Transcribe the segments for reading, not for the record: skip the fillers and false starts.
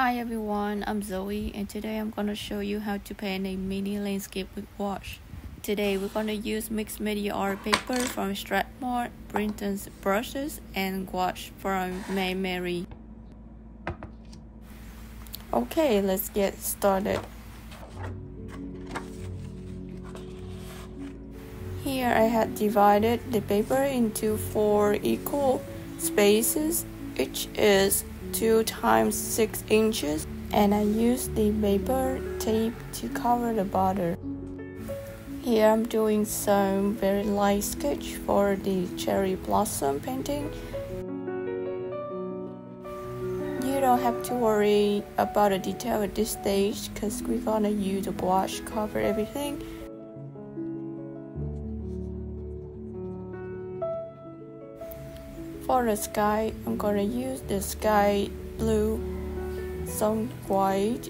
Hi everyone, I'm Zoe and today I'm gonna show you how to paint a mini landscape with gouache. Today we're gonna use mixed media art paper from Strathmore, Brinton's brushes, and gouache from May Mary. Okay, let's get started. Here I had divided the paper into 4 equal spaces, each is 2 times 6 inches, and I used the paper tape to cover the border. Here I'm doing some very light sketch for the cherry blossom painting. You don't have to worry about the detail at this stage because we're gonna use the gouache to cover everything. For the sky, I'm gonna use the sky blue, some white,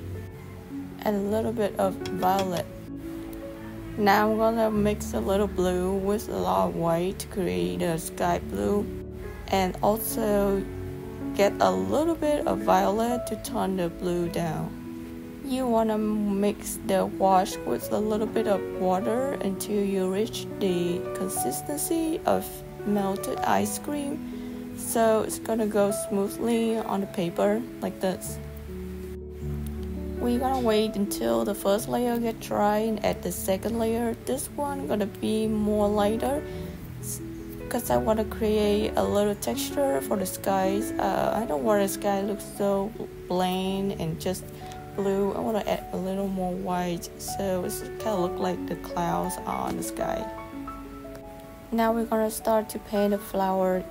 and a little bit of violet. Now I'm gonna mix a little blue with a lot of white to create a sky blue, and also get a little bit of violet to tone the blue down. You wanna mix the gouache with a little bit of water until you reach the consistency of melted ice cream. So it's gonna go smoothly on the paper like this. We're gonna wait until the first layer gets dry and add the second layer. This one gonna be more lighter because I want to create a little texture for the skies. I don't want the sky look so bland and just blue. I want to add a little more white so it's kind of look like the clouds on the sky. Now we're gonna start to paint the flower.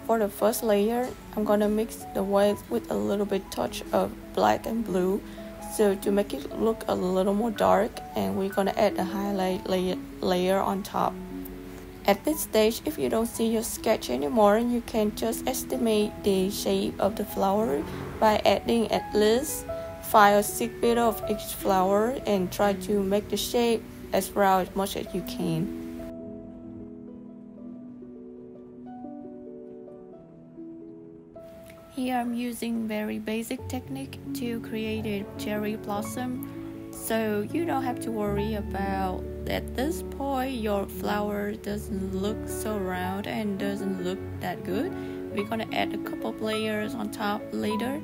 For the first layer, I'm gonna mix the white with a little bit touch of black and blue, so to make it look a little more dark, and we're gonna add a highlight layer on top. At this stage, if you don't see your sketch anymore, you can just estimate the shape of the flower by adding at least 5 or 6 bits of each flower and try to make the shape as round as much as you can. Here I'm using very basic technique to create a cherry blossom, so you don't have to worry about at this point your flower doesn't look so round and doesn't look that good. We're gonna add a couple of layers on top later.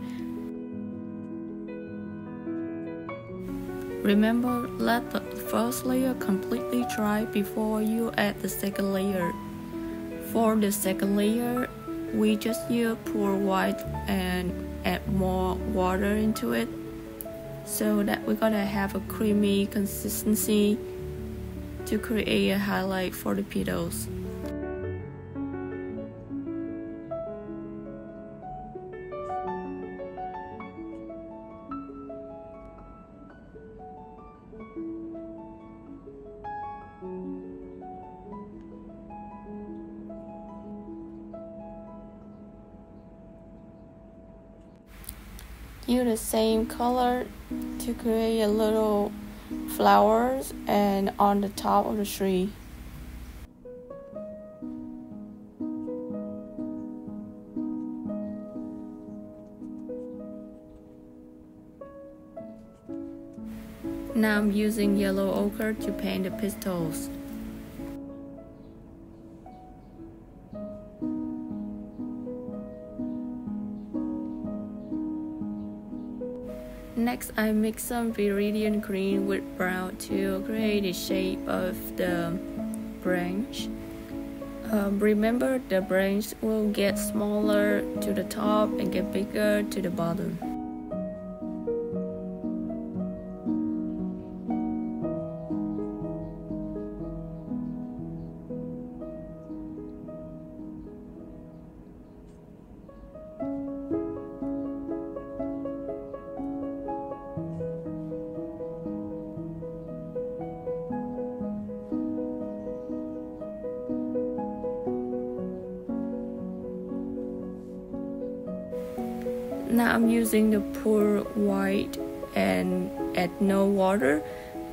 Remember, let the first layer completely dry before you add the second layer. For the second layer, we just use pure white and add more water into it so that we're gonna have a creamy consistency to create a highlight for the petals. Use the same color to create a little flowers and on the top of the tree. Now I'm using yellow ochre to paint the petals. Next, I mix some viridian green with brown to create the shape of the branch. Remember, the branch will get smaller to the top and get bigger to the bottom. Now I'm using the pure white and add no water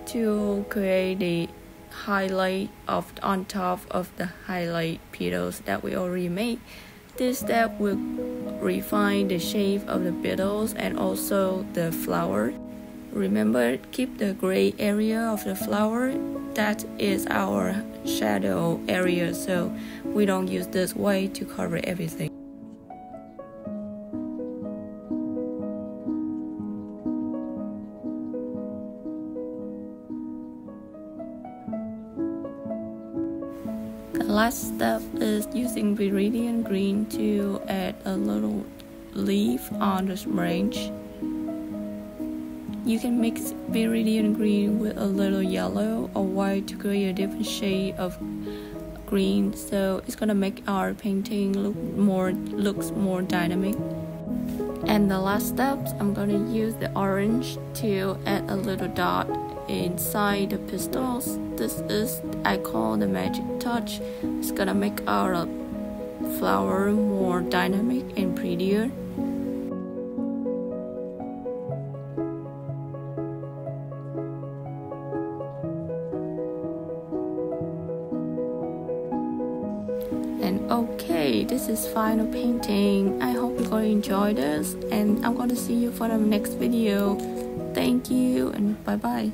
to create the highlight on top of the highlight petals that we already made. This step will refine the shape of the petals and also the flower. Remember, keep the gray area of the flower. That is our shadow area, so we don't use this way to cover everything. The last step is using Viridian green to add a little leaf on the branch. You can mix Viridian green with a little yellow or white to create a different shade of green, so it's gonna make our painting looks more dynamic. And the last steps, I'm gonna use the orange to add a little dot inside the pistils. This is, I call, the magic touch. It's gonna make our flower more dynamic and prettier. And okay, this is final painting. I hope you're going to enjoy this, and I'm going to see you for the next video. Thank you and bye bye.